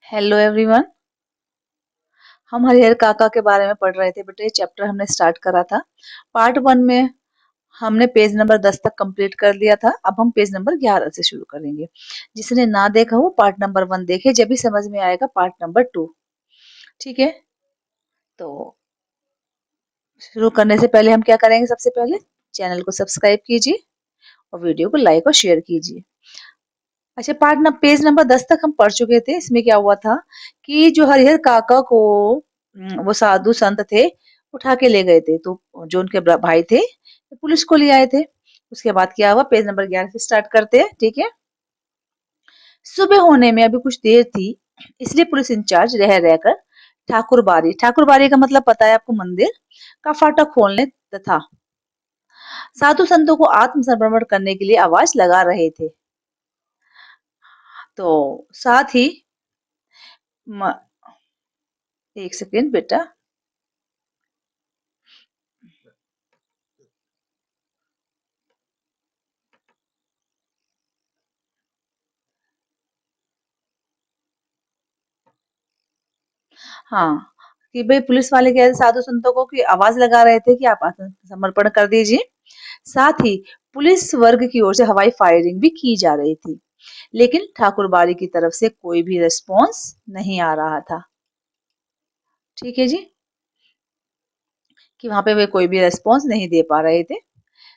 Hello everyone. हम हरिहर काका के बारे में पढ़ रहे थे बेटे। चैप्टर हमने स्टार्ट करा था। पार्ट वन में हमने पेज नंबर 10 तक कंप्लीट कर लिया था। अब हम पेज नंबर 11 से शुरू करेंगे। जिसने ना देखा वो पार्ट नंबर 1 देखे, जब भी समझ में आएगा पार्ट नंबर 2। ठीक है, तो शुरू करने से पहले हम क्या करेंगे? सबसे पहले चैनल को सब्सक्राइब कीजिए और वीडियो को लाइक और शेयर कीजिए। अच्छा, पेज नंबर 10 तक हम पढ़ चुके थे। इसमें क्या हुआ था कि जो हरिहर काका को वो साधु संत थे उठा के ले गए थे, तो जो उनके भाई थे वो पुलिस को ले आए थे। उसके बाद क्या हुआ, पेज नंबर 11 से स्टार्ट करते हैं। ठीक है। सुबह होने में अभी कुछ देर थी, इसलिए पुलिस इंचार्ज रह रहकर ठाकुर बारी का मतलब पता है आपको, मंदिर का फाटक खोलने तथा साधु संतों को आत्मसमर्पण करने के लिए आवाज लगा रहे थे। तो साथ ही म, एक सेकेंड बेटा। हाँ, कि भाई पुलिस वाले कह रहे साधु संतों को कि आवाज लगा रहे थे कि आप आत्मसमर्पण कर दीजिए। साथ ही पुलिस वर्ग की ओर से हवाई फायरिंग भी की जा रही थी, लेकिन ठाकुर बाड़ी की तरफ से कोई भी रिस्पॉन्स नहीं आ रहा था। ठीक है जी, कि वहां पे वे कोई भी रिस्पॉन्स नहीं दे पा रहे थे।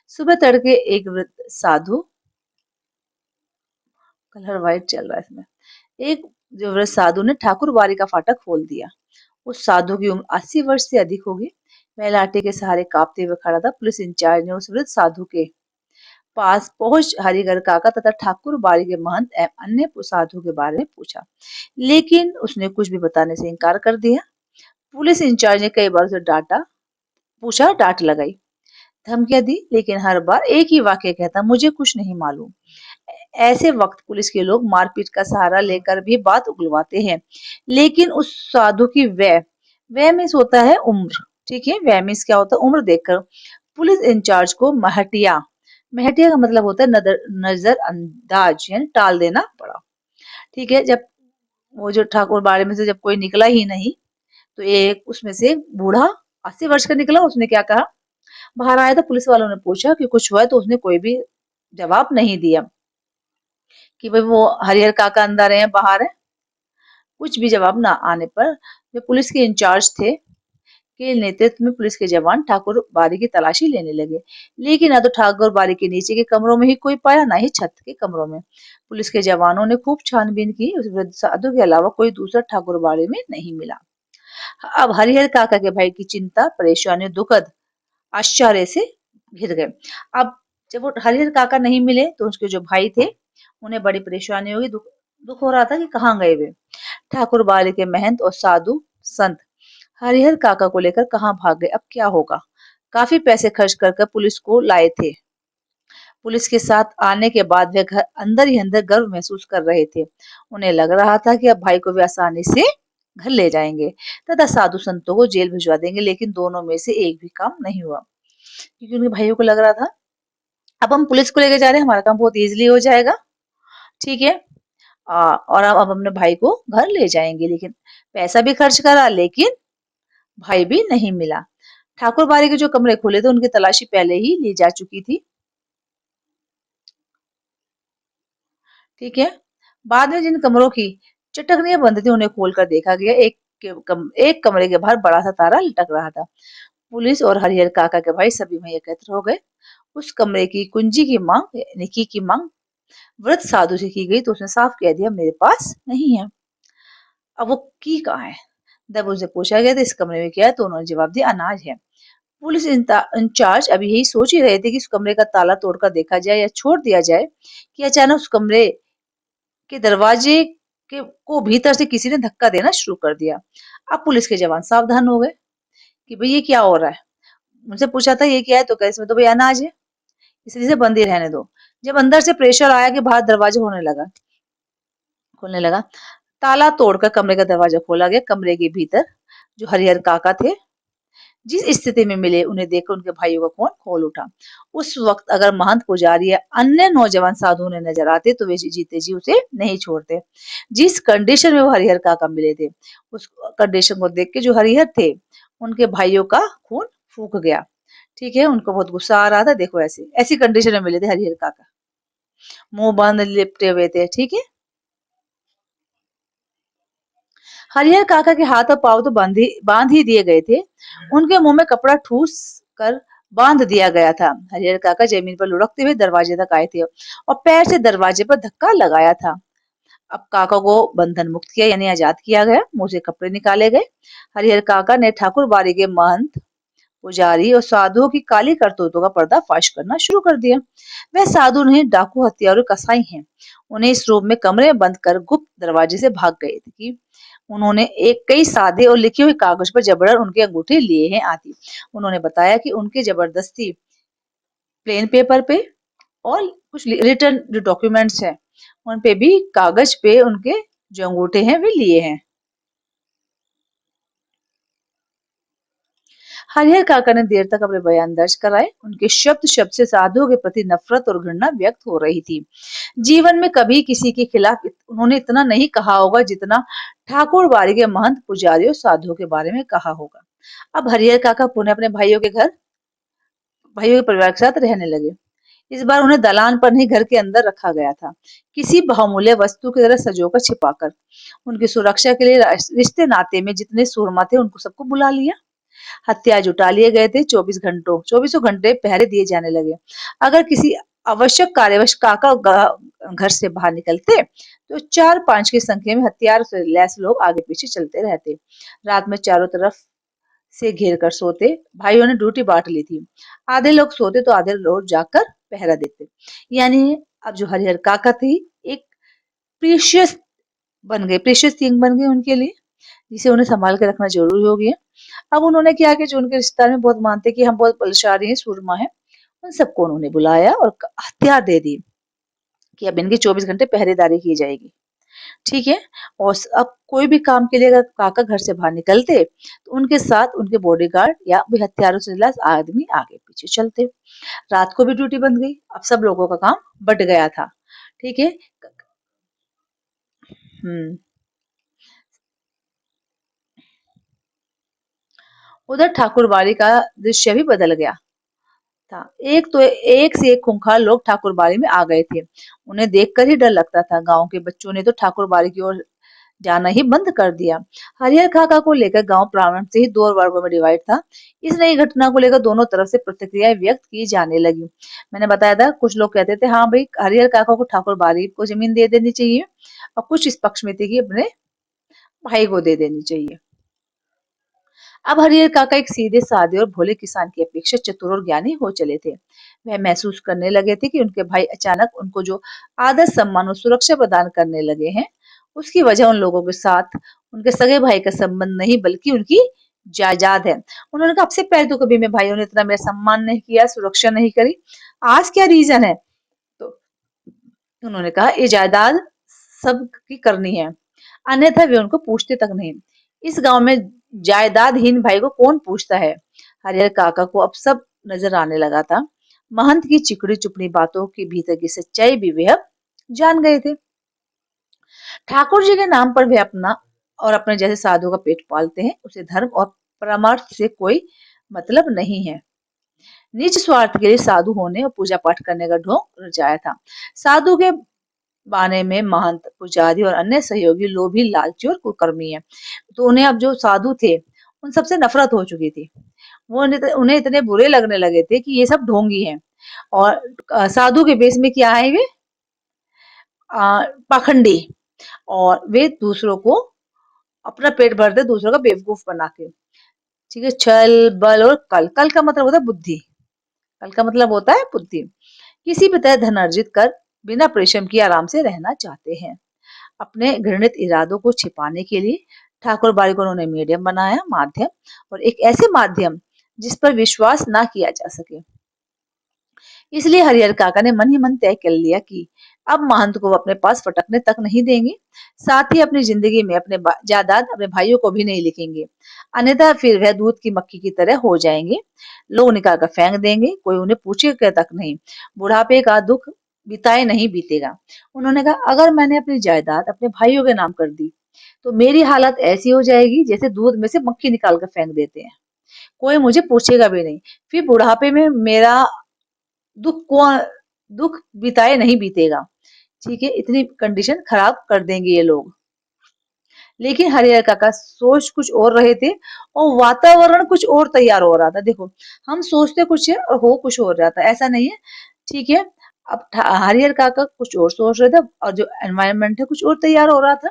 सुबह तड़के एक वृद्ध साधु, कलर व्हाइट चल रहा है इसमें, एक जो वृद्ध साधु ने ठाकुर बाड़ी का फाटक खोल दिया। उस साधु की उम्र 80 वर्ष से अधिक होगी। वह लाठी के सहारे कांपते हुए खड़ा था। पुलिस इंचार्ज ने उस वृद्ध साधु के पास पहुंच हरिगर काका तथा ठाकुर बाड़ी के महंत एवं अन्य साधु के बारे में पूछा, लेकिन उसने कुछ भी बताने से इनकार कर दिया। पुलिस इंचार्ज ने कई बार उसे डांट लगाई, धमकियां दी, लेकिन हर बार एक ही वाक्य कहता, मुझे कुछ नहीं मालूम। ऐसे वक्त पुलिस के लोग मारपीट का सहारा लेकर भी बात उगलवाते हैं, लेकिन उस साधु की वह मीन्स होता है उम्र। ठीक है, वह मीन्स क्या होता है? उम्र देखकर पुलिस इंचार्ज को महटिया, महटिया का मतलब होता है नजरअंदाज यानी टाल देना पड़ा। ठीक है, जब वो जो ठाकुर बाड़े में से जब कोई निकला ही नहीं, तो एक उसमें से एक बूढ़ा 80 वर्ष का निकला। उसने क्या कहा? बाहर आया तो पुलिस वालों ने पूछा कि कुछ हुआ है, तो उसने कोई भी जवाब नहीं दिया कि भाई वो हरिहर काका अंदर है बाहर है। कुछ भी जवाब ना आने पर जो पुलिस के इंचार्ज थे के नेतृत्व में पुलिस के जवान ठाकुर बाड़ी की तलाशी लेने लगे, लेकिन ना तो ठाकुर बाड़ी के नीचे के कमरों में ही कोई पाया, ना ही छत के कमरों में। पुलिस के जवानों ने खूब छानबीन की, उस वृद्ध साधु के अलावा कोई दूसरा ठाकुर बाड़ी में नहीं मिला। अब हरिहर काका के भाई की चिंता, परेशानी, दुखद आश्चर्य से घिर गए। अब जब वो हरिहर काका नहीं मिले तो उसके जो भाई थे उन्हें बड़ी परेशानी होगी, दुख दुख हो रहा था कि कहाँ गए वे। ठाकुर बाड़ी के महंत और साधु संत हरिहर काका को लेकर कहाँ भाग गए? अब क्या होगा? काफी पैसे खर्च कर कर पुलिस को लाए थे। पुलिस के साथ आने के बाद वे घर अंदर ही अंदर गर्व महसूस कर रहे थे। उन्हें लग रहा था कि अब भाई को वे आसानी से घर ले जाएंगे तथा साधु संतों को जेल भिजवा देंगे, लेकिन दोनों में से एक भी काम नहीं हुआ, क्योंकि उनके भाइयों को लग रहा था अब हम पुलिस को लेकर जा रहे हैं, हमारा काम बहुत इजीली हो जाएगा। ठीक है, और अब अपने भाई को घर ले जाएंगे, लेकिन पैसा भी खर्च करा, लेकिन भाई भी नहीं मिला। ठाकुर बाड़ी के जो कमरे खुले थे उनकी तलाशी पहले ही ली जा चुकी थी। ठीक है, बाद में जिन कमरों की चटकनियां बंद थी उन्हें खोलकर देखा गया। एक कमरे के बाहर बड़ा सा ताला लटक रहा था। पुलिस और हरिहर काका के भाई सभी वहीं एकत्र हो गए। उस कमरे की कुंजी की मांग यानी की मांग वृद्ध साधु से की गई, तो उसने साफ कह दिया मेरे पास नहीं है। अब वो की कहाँ है? जब उनसे पूछा गया था इस कमरे में क्या है, तो उन्होंने जवाब दिया अनाज है। पुलिस इंचार्ज अभी यही सोच ही रहे थे कि उस कमरे का ताला तोड़कर देखा जाए या छोड़ दिया जाए, कि अचानक उस कमरे के दरवाजे के को भीतर से किसी ने धक्का देना शुरू कर दिया। अब पुलिस के जवान सावधान हो गए कि भाई ये क्या हो रहा है। मुझसे पूछा था ये क्या है, तो कह इसमें तो भाई अनाज है, इसलिए इसे बंद ही रहने दो। जब अंदर से प्रेशर आया कि बाहर दरवाजा खोलने लगा, ताला तोड़कर कमरे का दरवाजा खोला गया। कमरे के भीतर जो हरिहर काका थे जिस स्थिति में मिले उन्हें देखकर उनके भाइयों का खून खोल उठा। उस वक्त अगर महंत पुजारी या अन्य नौजवान साधु उन्हें नजर आते तो वे जीते जी उसे नहीं छोड़ते। जिस कंडीशन में वो हरिहर काका मिले थे, उस कंडीशन को देख के जो हरिहर थे, उनके भाइयों का खून फूक गया। ठीक है, उनको बहुत गुस्सा आ रहा था। देखो ऐसे ऐसी कंडीशन में मिले थे हरिहर काका, मुंह बंद लिपटे हुए थे। ठीक है, हरिहर काका के हाथ और पांव तो बांध ही दिए गए थे। उनके मुंह में कपड़ा ठूस कर बांध दिया गया था। हरिहर काका जमीन पर लुढ़कते हुए दरवाजे तक आए थे और पैर से दरवाजे पर धक्का लगाया था। अब काका को बंधन मुक्त किया यानी आजाद किया गया। मुंह से कपड़े निकाले गए। हरिहर काका ने ठाकुर बाड़ी के महंत, पुजारी और साधुओं की काली करतूतों का पर्दाफाश करना शुरू कर दिया। वह साधु नहीं, डाकू, हत्यारे, कसाई हैं। उन्हें इस रूप में कमरे में बंद कर गुप्त दरवाजे से भाग गए थे कि उन्होंने एक कई सादे और लिखे हुए कागज पर जबरन उनके अंगूठे लिए हैं आदि। उन्होंने बताया कि उनके जबरदस्ती प्लेन पेपर पे और कुछ रिटर्न जो डॉक्यूमेंट्स हैं उन पे भी कागज पे उनके जो अंगूठे हैं वे लिए हैं। हरिहर काका ने देर तक अपने बयान दर्ज कराए। उनके शब्द शब्द से साधुओं के प्रति नफरत और घृणा व्यक्त हो रही थी। जीवन में कभी किसी के खिलाफ उन्होंने इतना नहीं कहा होगा जितना ठाकुर बाड़ी के महंत, पुजारी और साधुओं के बारे में कहा होगा। अब हरिहर काका पुनः अपने भाइयों के परिवार के साथ रहने लगे। इस बार उन्हें दलान पर नहीं, घर के अंदर रखा गया था, किसी बहुमूल्य वस्तु की तरह सजोकर छिपाकर। उनकी सुरक्षा के लिए रिश्ते नाते में जितने सूरमा थे उनको सबको बुला लिया। हथियार जुटा लिए गए थे। 24 घंटे पहरे दिए जाने लगे। अगर किसी आवश्यक कार्यवश काका घर से बाहर निकलते तो 4-5 की संख्या में हथियार से लैस लोग आगे पीछे चलते रहते। रात में चारों तरफ से घेर कर सोते। भाइयों ने ड्यूटी बांट ली थी। आधे लोग सोते तो आधे लोग जाकर पहरा देते। यानी अब जो हरिहर काका थी, एक प्रीशियस प्रीशियस थिंग बन गई उनके लिए, जिसे उन्हें संभाल के रखना जरूरी हो गया। अब उन्होंने क्या किया, जो उनके रिश्तेदार में बहुत मानते कि हम बहुत बलशाली हैं, सूरमा हैं, उन सबको उन्होंने बुलाया और हथियार दे दी कि अब इनकी 24 घंटे पहरेदारी की जाएगी। ठीक है, और अब कोई भी काम के लिए अगर काका घर से बाहर निकलते तो उनके साथ उनके बॉडीगार्ड या भी हथियारों से लैस आदमी आगे पीछे चलते। रात को भी ड्यूटी बंद गई। अब सब लोगों का काम बट गया था। ठीक है। हम्म उधर ठाकुरबाड़ी का दृश्य भी बदल गया था। एक से एक खूंखार लोग ठाकुरबाड़ी में आ गए थे। उन्हें देखकर ही डर लगता था। गांव के बच्चों ने तो ठाकुरबाड़ी की ओर जाना ही बंद कर दिया। हरिहर काका को लेकर गांव प्रारंभ से ही दो वर्गों में डिवाइड था। इस नई घटना को लेकर दोनों तरफ से प्रतिक्रियाएं व्यक्त की जाने लगी। मैंने बताया था, कुछ लोग कहते थे हाँ भाई हरिहर काका को ठाकुरबाड़ी को जमीन दे देनी चाहिए, और कुछ इस पक्ष में थे कि अपने भाई को दे देनी चाहिए। अब हरिहर काका एक सीधे साधे और भोले किसान की अपेक्षा चतुर और ज्ञानी हो चले थे। वह महसूस करने लगे थे कि उनके भाई अचानक उनको जो आदर, सम्मान और सुरक्षा प्रदान करने लगे हैं, उसकी वजह उन लोगों के साथ उनके सगे भाई का संबंध नहीं बल्कि उनकी जायदाद है। उन्होंने कहा, अब से पहले तो कभी मेरे भाइयों ने इतना मेरा सम्मान नहीं किया, सुरक्षा नहीं करी, आज क्या रीजन है? तो उन्होंने कहा, ये जायदाद सबकी करनी है, अन्यथा वे उनको पूछते तक नहीं। इस गांव में जायदादहीन भाई को कौन पूछता है? हरिहर काका को अब सब नजर आने लगा था। महंत की चिकनी चुपड़ी बातों के भीतर की सच्चाई भी वे अब जान गए थे। ठाकुर जी के नाम पर वे अपना और अपने जैसे साधु का पेट पालते हैं। उसे धर्म और परमार्थ से कोई मतलब नहीं है। निज स्वार्थ के लिए साधु होने और पूजा पाठ करने का ढोंग रचाया था। साधु के बाने में महंत, पुजारी और अन्य सहयोगी लोभी, लालची और कुकर्मी है। तो उन्हें अब जो साधु थे उन सबसे नफरत हो चुकी थी। वो उन्हें इतने बुरे लगने लगे थे कि ये सब ढोंगी हैं। और साधु के बेस में क्या है वे? पाखंडी। और वे दूसरों को अपना पेट भरते, दूसरों का बेवकूफ बना के। ठीक है, छल, बल और कल। कल का मतलब होता है बुद्धि। कल का मतलब होता है बुद्धि। किसी भी तरह धन अर्जित कर बिना परिश्रम किए आराम से रहना चाहते हैं। अपने घृणित इरादों को छिपाने के लिए ठाकुर बाड़ी को उन्होंने मीडियम बनाया, माध्यम, और एक ऐसे माध्यम जिस पर विश्वास ना किया जा सके। इसलिए हरिहर काका ने मन ही मन तय कर लिया कि अब महंत को वो अपने पास फटकने तक नहीं देंगे, साथ ही अपनी जिंदगी में अपने जायदाद अपने भाइयों को भी नहीं लिखेंगे, अन्यथा फिर वह दूध की मक्खी की तरह हो जाएंगे। लोग निकाल कर फेंक देंगे, कोई उन्हें पूछेगा तक नहीं। बुढ़ापे का दुख बिताए नहीं बीतेगा। उन्होंने कहा, अगर मैंने अपनी जायदाद अपने भाइयों के नाम कर दी तो मेरी हालत ऐसी हो जाएगी जैसे दूध में से मक्खी निकाल कर फेंक देते हैं, कोई मुझे पूछेगा भी नहीं। फिर बुढ़ापे में मेरा दुख कौन दुख बिताए नहीं बीतेगा। ठीक है, इतनी कंडीशन खराब कर देंगे ये लोग। लेकिन हरिहर काका सोच कुछ और रहे थे और वातावरण कुछ और तैयार हो रहा था। देखो, हम सोचते कुछ है और हो कुछ और जाता है, ऐसा नहीं है। ठीक है, अब हरिहर काका कुछ और सोच रहे थे और जो एनवायरनमेंट है कुछ और तैयार हो रहा था।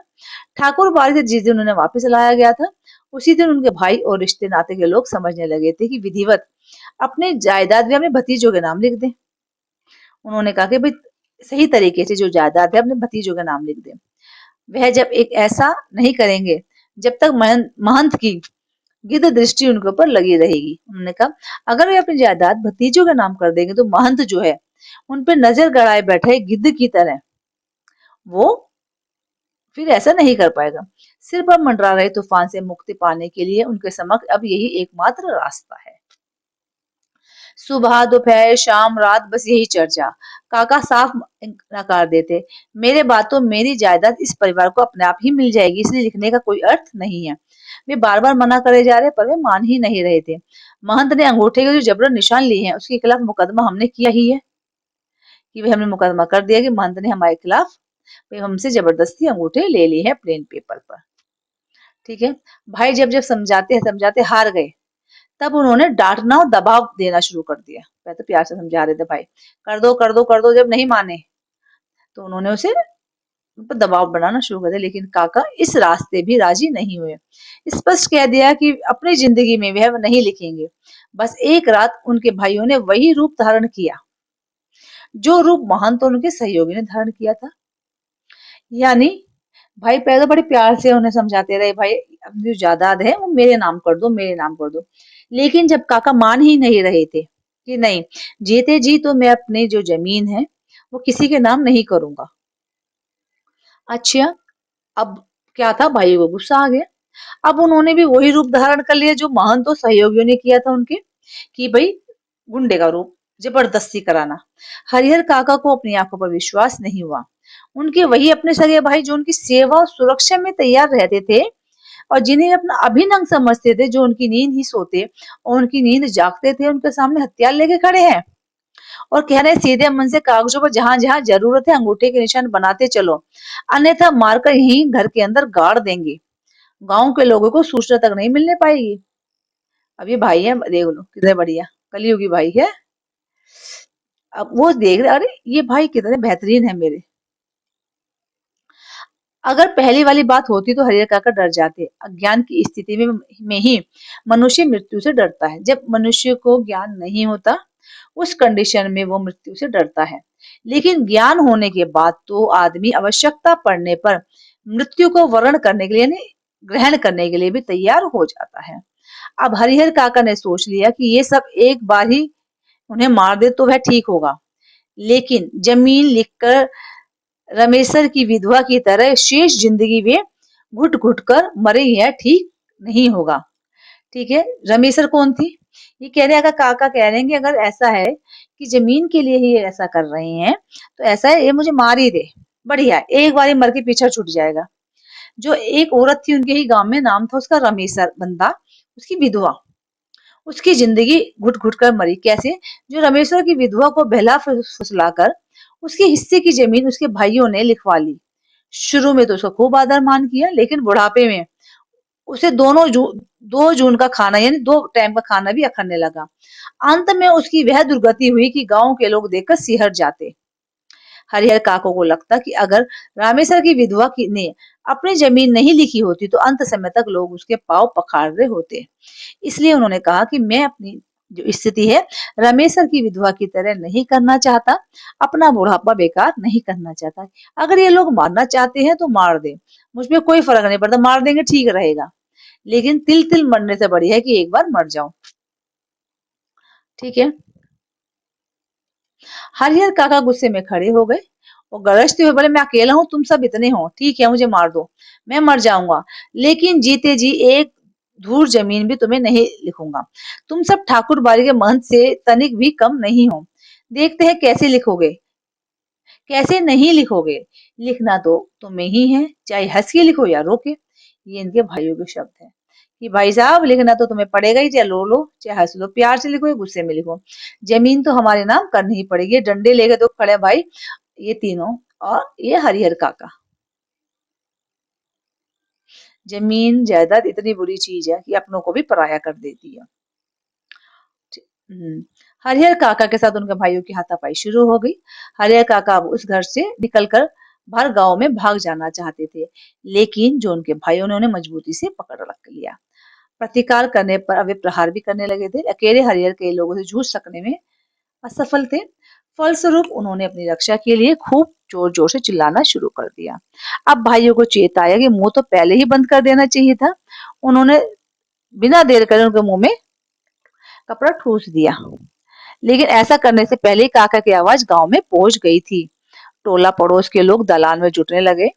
ठाकुर बाड़ी से जिस दिन उन्हें वापस लाया गया था, उसी दिन उनके भाई और रिश्ते नाते के लोग समझने लगे थे कि विधिवत अपने जायदाद भी अपने भतीजों के नाम लिख दें। उन्होंने कहा कि भाई सही तरीके से जो जायदाद है अपने भतीजों के नाम लिख दें। वह जब एक ऐसा नहीं करेंगे जब तक महंत की गिद्ध दृष्टि उनके ऊपर लगी रहेगी। उन्होंने कहा, अगर वे अपनी जायदाद भतीजों के नाम कर देंगे तो महंत जो है उन पर नजर गड़ाए बैठे गिद्ध की तरह वो फिर ऐसा नहीं कर पाएगा। सिर पर मंडरा रहे तूफान से मुक्ति पाने के लिए उनके समक्ष अब यही एकमात्र रास्ता है। सुबह दोपहर शाम रात बस यही चर्चा। काका साफ नकार देते, मेरे बातों मेरी जायदाद इस परिवार को अपने आप ही मिल जाएगी, इसलिए लिखने का कोई अर्थ नहीं है। वे बार बार मना करे जा रहे पर वे मान ही नहीं रहे थे। महंत ने अंगूठे के जो जबरन निशान लिए हैं उसके खिलाफ मुकदमा हमने किया ही है, कि वे हमने मुकदमा कर दिया कि महंत ने हमारे खिलाफ हमसे जबरदस्ती अंगूठे ले लिए हैं प्लेन पेपर पर। ठीक है, भाई जब जब समझाते समझाते हार गए तब उन्होंने डांटना और दबाव देना शुरू कर दिया। मैं तो प्यार से समझा रहे थे, भाई कर दो कर दो कर दो, जब नहीं माने तो उन्होंने उसे उन पर दबाव बनाना शुरू कर दिया। लेकिन काका इस रास्ते भी राजी नहीं हुए, स्पष्ट कह दिया कि अपनी जिंदगी में वह नहीं लिखेंगे। बस एक रात उनके भाइयों ने वही रूप धारण किया जो रूप महंत और उनके सहयोगी ने धारण किया था। यानी भाई पहले तो बड़े प्यार से उन्हें समझाते रहे, भाई अपनी जो जायदाद है वो मेरे नाम कर दो, मेरे नाम कर दो। लेकिन जब काका मान ही नहीं रहे थे कि नहीं, जीते जी तो मैं अपनी जो जमीन है वो किसी के नाम नहीं करूंगा। अच्छा, अब क्या था, भाई को गुस्सा आ गया। अब उन्होंने भी वही रूप धारण कर लिया जो महंत और सहयोगियों ने किया था उनके, कि भाई गुंडे का रूप, जबरदस्ती कराना। हरिहर काका को अपनी आंखों पर विश्वास नहीं हुआ। उनके वही अपने सगे भाई जो उनकी सेवा और सुरक्षा में तैयार रहते थे और जिन्हें अपना अभिनव समझते थे, जो उनकी नींद ही सोते और उनकी नींद जागते थे, उनके सामने हथियार लेके खड़े हैं और कह रहे हैं सीधे मन से कागजों पर जहां जहां जरूरत है अंगूठे के निशान बनाते चलो, अन्यथा मारकर यहीं घर के अंदर गाड़ देंगे, गांव के लोगों को सूचना तक नहीं मिलने पाएगी। अब ये भाई है, देख लो कितने बढ़िया कलयुगी भाई है। अब वो देख रहे, अरे ये भाई कितने बेहतरीन है मेरे। अगर पहली वाली बात होती तो हरिहर काका डर जाते। अज्ञान की स्थिति में ही मनुष्य मृत्यु से डरता है। जब मनुष्य को ज्ञान नहीं होता उस कंडीशन में वो मृत्यु से डरता है, लेकिन ज्ञान होने के बाद तो आदमी आवश्यकता पड़ने पर मृत्यु को वर्ण करने के लिए यानी ग्रहण करने के लिए भी तैयार हो जाता है। अब हरिहर काका ने सोच लिया कि ये सब एक बार ही उन्हें मार दे तो वह ठीक होगा, लेकिन जमीन लिखकर रमेशर की विधवा की तरह शेष जिंदगी वे घुट घुट कर मरे, यह ठीक नहीं होगा। ठीक है, रमेशर कौन थी? ये कह रहे, अगर काका कह रहे हैं कि अगर ऐसा है कि जमीन के लिए ही ये ऐसा कर रहे हैं तो ऐसा है, ये मुझे मार ही दे, बढ़िया, एक बार ही मर के पीछा छूट जाएगा। जो एक औरत थी उनके ही गांव में, नाम था उसका रमेशर बंदा, उसकी विधवा, उसकी जिंदगी घुट घुट कर मरी। कैसे? जो रमेश्वर की विधवा को बहला फुसलाकर उसके हिस्से की जमीन उसके भाइयों ने लिखवा ली। शुरू में तो उसका खूब आदर मान किया, लेकिन बुढ़ापे में उसे 2 जून का खाना यानी 2 टाइम का खाना भी अखरने लगा। अंत में उसकी वह दुर्गति हुई कि गांव के लोग देखकर सिहर जाते। हरिहर काको को लगता कि अगर रामेश्वर की विधवा की ने अपनी जमीन नहीं लिखी होती तो अंत समय तक लोग उसके पांव पखाड़ रहे होते। इसलिए उन्होंने कहा कि मैं अपनी जो स्थिति है रमेशर की विधवा की तरह नहीं करना चाहता, अपना बुढ़ापा बेकार नहीं करना चाहता। अगर ये लोग मारना चाहते हैं तो मार दे, मुझ पे कोई फर्क नहीं पड़ता, मार देंगे ठीक रहेगा, लेकिन तिल तिल मरने से बढ़िया है कि एक बार मर जाऊं। ठीक है, हरिहर काका गुस्से में खड़े हो गए और गरजते हुए बोले, मैं अकेला हूँ, तुम सब इतने हो, ठीक है मुझे मार दो, मैं मर जाऊंगा, लेकिन जीते जी एक धूर जमीन भी तुम्हें नहीं लिखूंगा। तुम सब ठाकुर बाड़ी के महंत से तनिक भी कम नहीं हो। देखते हैं कैसे लिखोगे, कैसे नहीं लिखोगे। लिखना तो तुम्हें ही है, चाहे हंस के लिखो या रो के। ये इनके भाइयों के शब्द हैं कि भाई साहब लिखना तो तुम्हें पड़ेगा ही, चाहे रो लो चाहे हंस लो, प्यार से लिखो या गुस्से में लिखो, जमीन तो हमारे नाम करनी ही पड़ेगी। डंडे लेके तो खड़े हैं भाई ये तीनों। और ये हरिहर काका। जमीन जायदाद इतनी बुरी चीज है कि अपनों को भी पराया कर देती है। हम्म। हरिहर काका के साथ उनके भाइयों की हाथापाई शुरू हो गई। हरिहर काका अब उस घर से निकलकर बाहर गांव में भाग जाना चाहते थे, लेकिन जो उनके भाइयों ने उन्हें मजबूती से पकड़ रख लिया। प्रतिकार करने पर अब वे प्रहार भी करने लगे थे। अकेले हरिहर कई लोगों से जूझ सकने में असफल थे। फलस्वरूप उन्होंने अपनी रक्षा के लिए खूब जोर जोर से चिल्लाना शुरू कर दिया। अब भाइयों को चेत आया कि मुंह तो पहले ही बंद कर देना चाहिए था। उन्होंने बिना देर करे उनके मुंह में कपड़ा ठूस दिया, लेकिन ऐसा करने से पहले ही काका की आवाज गांव में पहुंच गई थी। टोला पड़ोस के लोग दलान में जुटने लगे।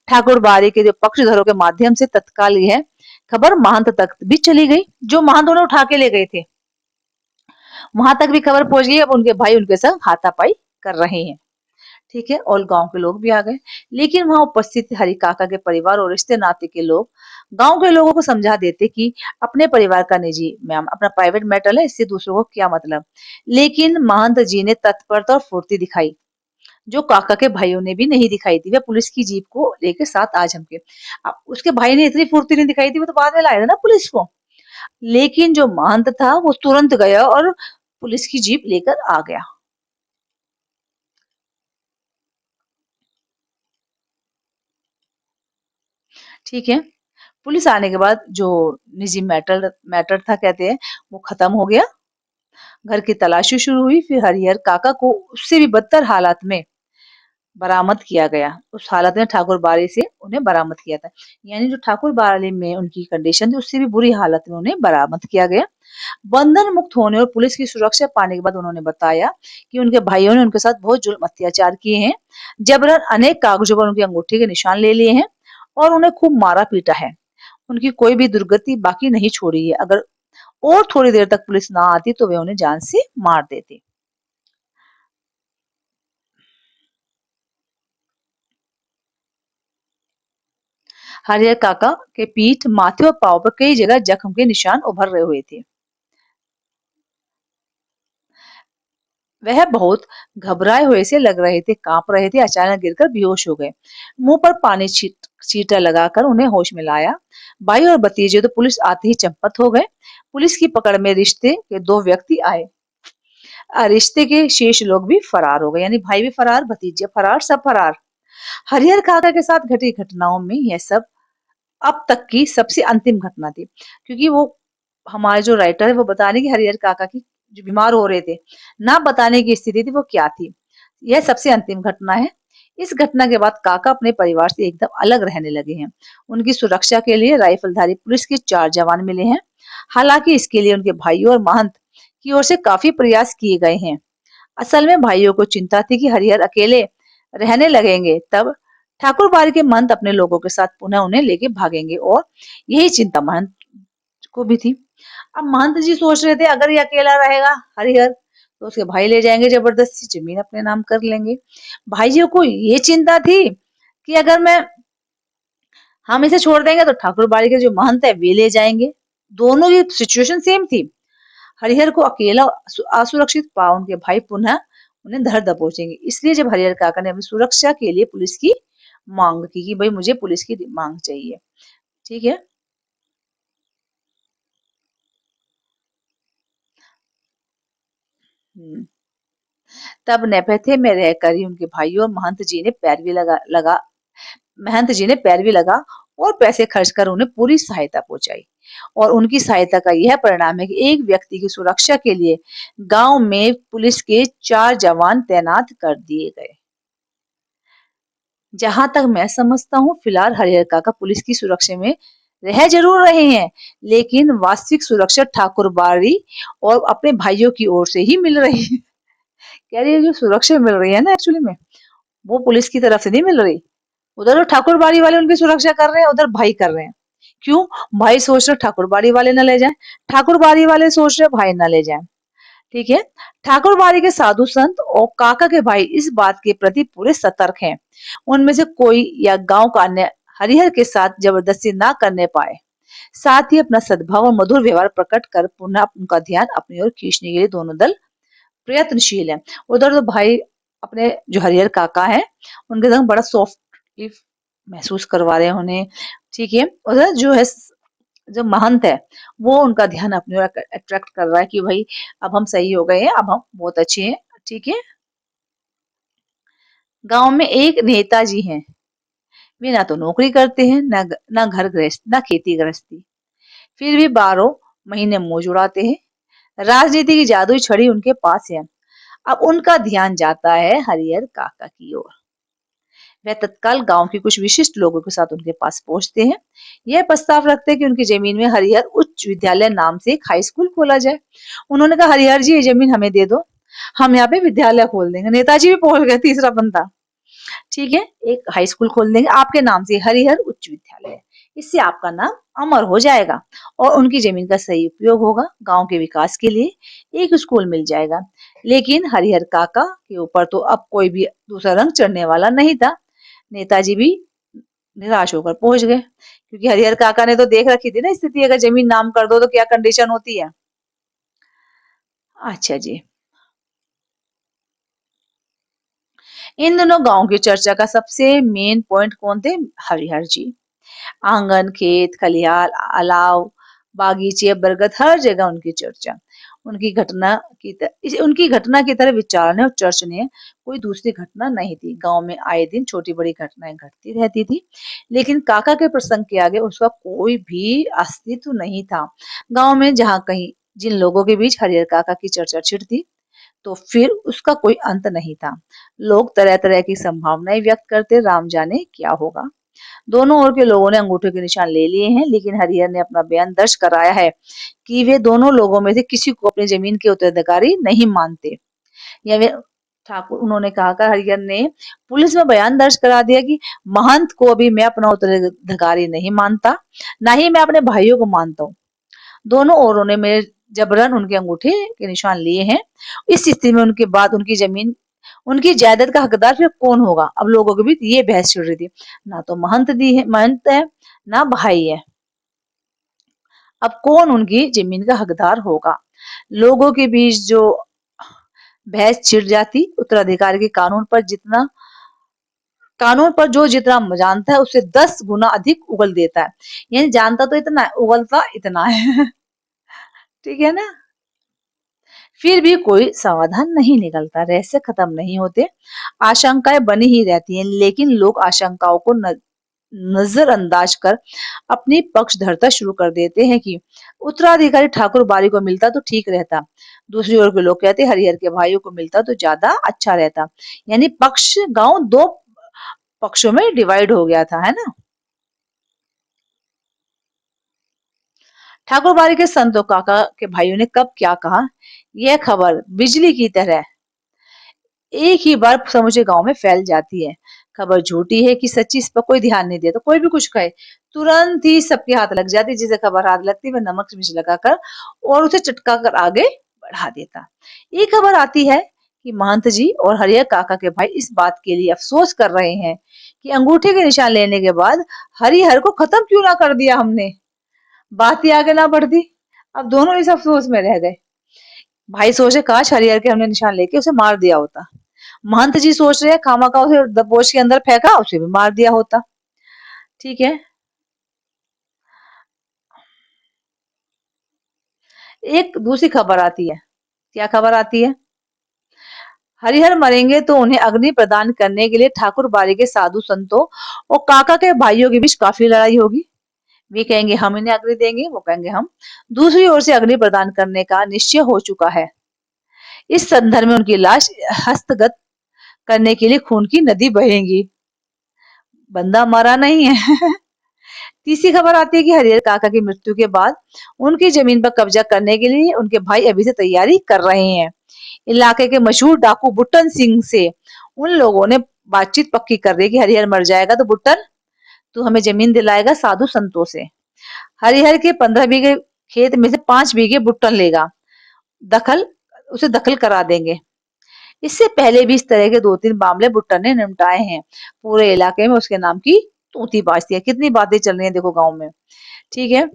ठाकुर बारी के जो पक्षधरों के माध्यम से तत्काल यह खबर महंत तक भी चली गई, जो महंत उन्हें उठा के ले गए थे। वहां तक भी खबर पहुंच गई। अब उनके भाई उनके संग हाथापाई कर रहे हैं। ठीक है, और गांव के लोग भी आ गए। लेकिन वहां उपस्थित हरि काका के परिवार और रिश्ते नाते के लोग गांव के लोगों को समझा देते कि अपने परिवार का निजी मैम अपना प्राइवेट मैटर है, इससे दूसरों को क्या मतलब। लेकिन महंत जी ने तत्परता और फुर्ती दिखाई, जो काका के भाइयों ने भी नहीं दिखाई थी। वे पुलिस की जीप को लेकर साथ आ झमके। अब उसके भाई ने इतनी फुर्ती नहीं दिखाई थी, वो तो बाद में लाए थे ना पुलिस को। लेकिन जो महंत था वो तुरंत गया और पुलिस की जीप लेकर आ गया। ठीक है, पुलिस आने के बाद जो निजी मैटर मैटर था कहते हैं वो खत्म हो गया। घर की तलाशी शुरू हुई। फिर हरिहर काका को उससे भी बदतर हालात में बरामद किया गया। उस हालत में ठाकुर बाड़ी से उन्हें बरामद किया था। यानी जो ठाकुर बाड़ी में उनकी कंडीशन थी उससे भी बुरी हालत में उन्हें बरामद किया गया। बंधन मुक्त होने और पुलिस की सुरक्षा पाने के बाद उन्होंने बताया कि उनके भाइयों ने उनके साथ बहुत जुल्म अत्याचार किए हैं, जबरन अनेक कागजों पर उनकी अंगूठी के निशान ले लिए हैं और उन्हें खूब मारा पीटा है। उनकी कोई भी दुर्गति बाकी नहीं छोड़ी है। अगर और थोड़ी देर तक पुलिस ना आती तो वे उन्हें जान से मार देते। हरिहर काका के पीठ, माथे और पांव पर कई जगह जख्म के निशान उभर रहे हुए थे। वह बहुत घबराए हुए से लग रहे थे, कांप रहे थे। अचानक गिरकर बेहोश हो गए। मुंह पर पानी छींटा लगाकर उन्हें होश में लाया। भाई और भतीजे तो पुलिस आते ही चंपत हो गए। पुलिस की पकड़ में रिश्ते के दो व्यक्ति आए। रिश्ते के शेष लोग भी फरार हो गए, यानी भाई भी फरार, भतीजे फरार, सब फरार। हरिहर काका के साथ घटी घटनाओं में यह सब अब तक की सबसे अंतिम घटना थी, क्योंकि वो हमारे जो राइटर है वो बता रहे हैं कि हरिहर काका की जो बीमार हो रहे थे, ना बताने की स्थिति थी वो क्या थी। यह सबसे अंतिम घटना है। इस घटना के बाद काका अपने परिवार से एकदम अलग रहने लगे हैं। उनकी सुरक्षा के लिए राइफलधारी पुलिस के 4 जवान मिले हैं। हालांकि इसके लिए उनके भाइयों और महंत की ओर से काफी प्रयास किए गए हैं। असल में भाइयों को चिंता थी कि हरिहर अकेले रहने लगेंगे, तब ठाकुर बाड़ी के महंत अपने लोगों के साथ पुनः उन्हें लेके भागेंगे, और यही चिंता महंत को भी थी। अब महंत जी सोच रहे थे अगर ये अकेला रहेगा हरिहर तो उसके भाई ले जाएंगे, जबरदस्ती जमीन अपने नाम कर लेंगे। भाइयों को ये चिंता थी कि अगर मैं हम इसे छोड़ देंगे तो ठाकुर बाड़ी के जो महंत है वे ले जाएंगे। दोनों की सिचुएशन सेम थी। हरिहर को अकेला असुरक्षित पा उनके भाई पुनः उन्हें धर दबोचेंगे। इसलिए जब हरिहर काका ने अपनी सुरक्षा के लिए पुलिस की मांग की कि भाई मुझे पुलिस की मांग चाहिए। ठीक है। हम्म। तब नेपथ्य में रहकर ही उनके भाइयों और महंत जी ने पैरवी लगा और पैसे खर्च कर उन्हें पूरी सहायता पहुंचाई। और उनकी सहायता का यह परिणाम है कि एक व्यक्ति की सुरक्षा के लिए गांव में पुलिस के 4 जवान तैनात कर दिए गए। जहां तक मैं समझता हूँ फिलहाल हरिहर काका पुलिस की सुरक्षा में रह जरूर रहे हैं, लेकिन वास्तविक सुरक्षा ठाकुर बाड़ी और अपने भाइयों की ओर से ही मिल रही है। कह रही है जो सुरक्षा मिल रही है ना एक्चुअली में वो पुलिस की तरफ से नहीं मिल रही। उधर तो ठाकुर बाड़ी वाले उनकी सुरक्षा कर रहे हैं, उधर भाई कर रहे हैं। क्यों? भाई सोच रहे ठाकुर बाड़ी वाले न ले जाए, ठाकुर बाड़ी वाले सोच रहे भाई न ले जाए। ठीक है। ठाकुर बाड़ी के साधु संत और काका के भाई इस बात के प्रति पूरे सतर्क हैं। उनमें से कोई या गांव का अन्य हरिहर के साथ जबरदस्ती ना करने पाए। साथ ही अपना सद्भाव और मधुर व्यवहार प्रकट कर पुनः उनका ध्यान अपनी ओर खींचने के लिए दोनों दल प्रयत्नशील है। उधर तो भाई अपने जो हरिहर काका है उनके संग बड़ा सॉफ्टली महसूस करवा रहे हैं उन्हें। ठीक है। उधर जो है जो महंत है वो उनका ध्यान अपनी ओर अट्रैक्ट कर रहा है कि भाई अब हम सही हो गए हैं, अब हम बहुत अच्छे हैं। ठीक है। गांव में एक नेताजी हैं। वे ना तो नौकरी करते हैं, ना घर गृहस्थ, ना खेती गृहस्थी, फिर भी 12 महीने मौज उड़ाते हैं। राजनीति की जादुई छड़ी उनके पास है। अब उनका ध्यान जाता है हरिहर काका की ओर। वह तत्काल गांव के कुछ विशिष्ट लोगों के साथ उनके पास पहुंचते हैं। यह प्रस्ताव रखते हैं कि उनकी जमीन में हरिहर उच्च विद्यालय नाम से एक हाई स्कूल खोला जाए। उन्होंने कहा हरिहर जी ये जमीन हमें दे दो, हम यहाँ पे विद्यालय खोल देंगे। नेताजी भी पहुंच गए, तीसरा बंदा। ठीक है। एक हाई स्कूल खोल देंगे आपके नाम से, हरिहर उच्च विद्यालय। इससे आपका नाम अमर हो जाएगा और उनकी जमीन का सही उपयोग होगा। गांव के विकास के लिए एक स्कूल मिल जाएगा। लेकिन हरिहर काका के ऊपर तो अब कोई भी दूसरा रंग चढ़ने वाला नहीं था। नेताजी भी निराश होकर पहुंच गए, क्योंकि हरिहर काका ने तो देख रखी थी ना स्थिति, अगर जमीन नाम कर दो तो क्या कंडीशन होती है। अच्छा जी। इन दोनों गांव की चर्चा का सबसे मेन पॉइंट कौन थे? हरिहर जी। आंगन, खेत, खलिहान, अलाव, बागीचे, बरगद, हर जगह उनकी चर्चा। उनकी घटना की तरह विचारने और चर्चने कोई दूसरी घटना नहीं थी। गांव में आए दिन छोटी बड़ी घटनाएं घटती रहती थी, लेकिन काका के प्रसंग के आगे उसका कोई भी अस्तित्व नहीं था। गांव में जहां कहीं जिन लोगों के बीच हरिहर काका की चर्चा छिड़ती तो फिर उसका कोई अंत नहीं था। लोग तरह तरह की संभावनाएं व्यक्त करते, राम जाने क्या होगा। दोनों ओर के लोगों ने अंगूठे के निशान ले लिए हैं, लेकिन हरिहर ने अपना बयान दर्ज कराया है कि वे दोनों लोगों में से किसी को अपनी जमीन के उत्तराधिकारी नहीं मानते। या वे ठाकुर उन्होंने कहा कि हरिहर ने पुलिस में बयान दर्ज करा दिया कि महंत को भी मैं अपना उत्तराधिकारी नहीं मानता, ना ही मैं अपने भाइयों को मानता हूँ। दोनों औरों ने मेरे जबरन उनके अंगूठे के निशान लिए हैं। इस स्थिति में उनके बाद उनकी जमीन, उनकी जायदाद का हकदार फिर कौन होगा? अब लोगों के बीच ये बहस छिड़ रही थी। ना तो महंत है, ना भाई है। अब कौन उनकी जमीन का हकदार होगा? लोगों के बीच जो बहस छिड़ जाती, उत्तराधिकारी के कानून पर जो जितना जानता है उससे 10 गुना अधिक उगल देता है। यानी जानता तो इतना है, उगलता इतना है। ठीक है ना। फिर भी कोई समाधान नहीं निकलता, रहस्य खत्म नहीं होते, आशंकाएं बनी ही रहती हैं। लेकिन लोग आशंकाओं को नजरअंदाज कर अपनी पक्षधरता शुरू कर देते हैं कि उत्तराधिकारी ठाकुर बारी को मिलता तो ठीक रहता। दूसरी ओर के लोग कहते हरिहर के भाइयों को मिलता तो ज्यादा अच्छा रहता। यानी गांव दो पक्षों में डिवाइड हो गया था, है ना। ठाकुर बारी के संतों काका के भाइयों ने कब क्या कहा, यह खबर बिजली की तरह एक ही बार समूचे गांव में फैल जाती है। खबर झूठी है कि सच्ची, इस पर कोई ध्यान नहीं देता। कोई भी कुछ कहे तुरंत ही सबके हाथ लग जाती, जिसे खबर हाथ लगती वह नमक मिर्च लगाकर और उसे चटका कर आगे बढ़ा देता। ये खबर आती है कि महंत जी और हरिहर काका के भाई इस बात के लिए अफसोस कर रहे हैं कि अंगूठे के निशान लेने के बाद हरिहर को खत्म क्यों ना कर दिया हमने, बात ही आगे ना बढ़ती। अब दोनों इस अफसोस में रह गए। भाई सोचे काश हरिहर के हमने निशान लेके उसे मार दिया होता। महंत जी सोच रहे हैं खामखा उसे दबोच के अंदर फेंका, उसे भी मार दिया होता। ठीक है। एक दूसरी खबर आती है। क्या खबर आती है? हरिहर मरेंगे तो उन्हें अग्नि प्रदान करने के लिए ठाकुर बाड़ी के साधु संतों और काका के भाइयों के बीच काफी लड़ाई होगी। वे कहेंगे हम इन्हें अग्नि देंगे, वो कहेंगे हम। दूसरी ओर से अग्नि प्रदान करने का निश्चय हो चुका है। इस संदर्भ में उनकी लाश हस्तगत करने के लिए खून की नदी बहेगी। बंदा मरा नहीं है। तीसरी खबर आती है कि हरिहर काका की मृत्यु के बाद उनकी जमीन पर कब्जा करने के लिए उनके भाई अभी से तैयारी कर रहे हैं। इलाके के मशहूर डाकू बुट्टन सिंह से उन लोगों ने बातचीत पक्की कर रही है कि हरिहर मर जाएगा तो बुट्टन तू हमें जमीन दिलाएगा साधु संतों से। हरिहर के 15 बीघे खेत में से 5 बीघे बुट्टन लेगा, दखल उसे दखल करा देंगे। इससे पहले भी इस तरह के 2-3 मामले बुट्टन ने निपटाए हैं। पूरे इलाके में उसके नाम की तूती बाजती है। कितनी बातें चल रही हैं देखो गांव में। ठीक है।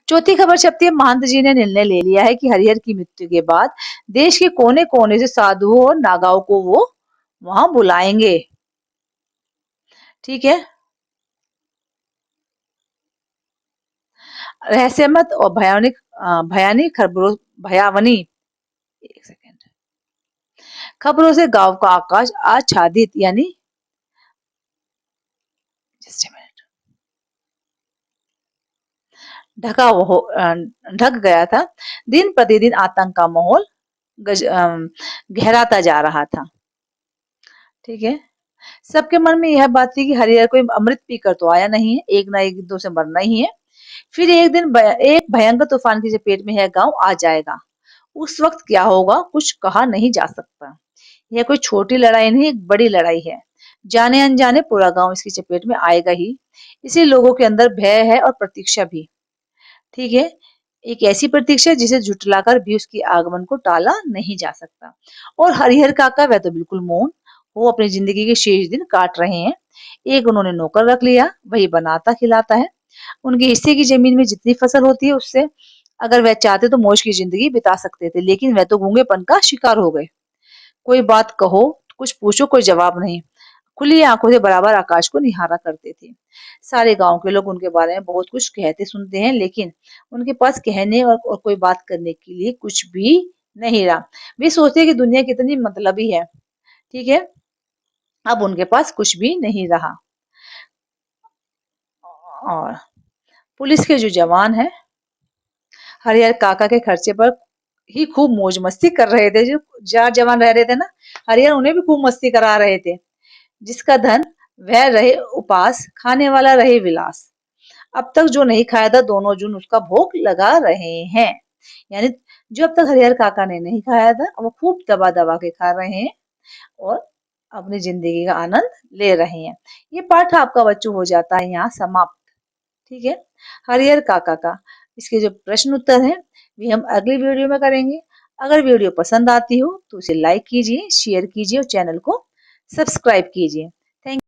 चौथी खबर छपती है, महंत जी ने निर्णय ले लिया है कि हरिहर की मृत्यु के बाद देश के कोने कोने से साधुओं और नागाओं को वो वहां बुलाएंगे। ठीक है। रहस्यमत और भयानक खबरों भयावनी एक सेकेंड खबरों से गांव का आकाश आच्छादित यानी जस्ट a minute, ढक गया था। दिन प्रतिदिन आतंक का माहौल गहराता जा रहा था। ठीक है। सबके मन में यह बात थी कि हरिहर कोई अमृत पीकर तो आया नहीं है, एक ना एक दिन तो उसे मरना ही है। फिर एक दिन एक भयंकर तूफान की चपेट में यह गांव आ जाएगा। उस वक्त क्या होगा कुछ कहा नहीं जा सकता। यह कोई छोटी लड़ाई नहीं, एक बड़ी लड़ाई है। जाने अनजाने पूरा गांव इसकी चपेट में आएगा ही। इसी लोगों के अंदर भय है और प्रतीक्षा भी। ठीक है। एक ऐसी प्रतीक्षा जिसे झुठलाकर भी उसकी आगमन को टाला नहीं जा सकता। और हरिहर काका वह तो बिल्कुल मौन, वो अपनी जिंदगी के शेष दिन काट रहे हैं। एक उन्होंने नौकर रख लिया, वही बनाता खिलाता है। उनके हिस्से की जमीन में जितनी फसल होती है उससे अगर वह चाहते तो मौज की जिंदगी बिता सकते थे, लेकिन वह तो गूंगेपन का शिकार हो गए। कोई बात कहो, कुछ पूछो, कोई जवाब नहीं। खुली आंखों से बराबर आकाश को निहारा करते थे। सारे गांव के लोग उनके बारे में बहुत कुछ कहते सुनते हैं, लेकिन उनके पास कहने और कोई बात करने के लिए कुछ भी नहीं रहा। वे सोचते हैं कि दुनिया कितनी मतलबी है। ठीक है। अब उनके पास कुछ भी नहीं रहा। और पुलिस के जो जवान है हरिहर काका के खर्चे पर ही खूब मौज मस्ती कर रहे थे। जो 4 जवान रह रहे थे ना, हरिहर उन्हें भी खूब मस्ती करा रहे थे। जिसका धन वह रहे उपास, खाने वाला रहे विलास। अब तक जो नहीं खाया था दोनों जून उसका भोग लगा रहे हैं। यानी जो अब तक हरिहर काका ने नहीं खाया था वो खूब दबा दबा के खा रहे हैं और अपनी जिंदगी का आनंद ले रहे हैं। ये पाठ आपका बच्चों हो जाता है यहाँ समाप्त। ठीक है। हरिहर काका का इसके जो प्रश्न उत्तर हैं वे हम अगली वीडियो में करेंगे। अगर वीडियो पसंद आती हो तो उसे लाइक कीजिए, शेयर कीजिए और चैनल को सब्सक्राइब कीजिए।